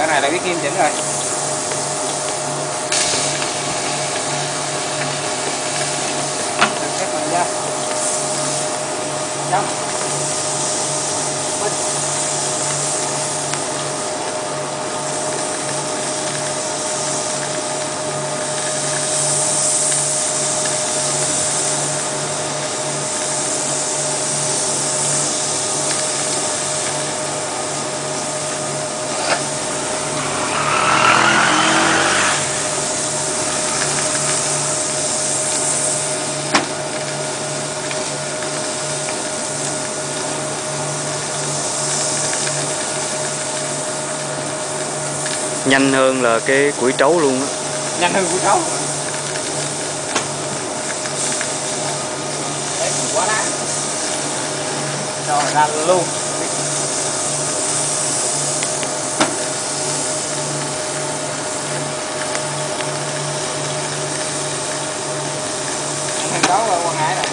cái này là biết nghiêm chỉnh rồi. Xếp mình ra. Trong. Nhanh hơn là cái củi trấu luôn á. Nhanh hơn củi trấu. Đấy, quá đáng. Rồi ra luôn. Thằng trấu là Quang Hải này.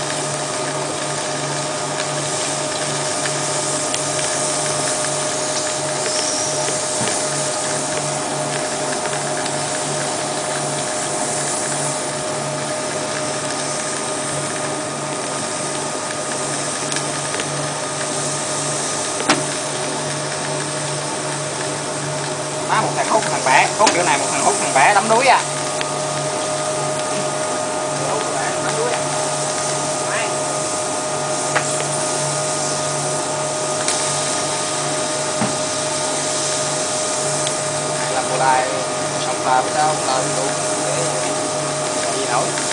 Má một thằng hút thằng bẻ, hút kiểu này một thằng hút thằng bẻ đấm đuối à. Làm bộ đài xong làm sao làm luôn để gì nổi.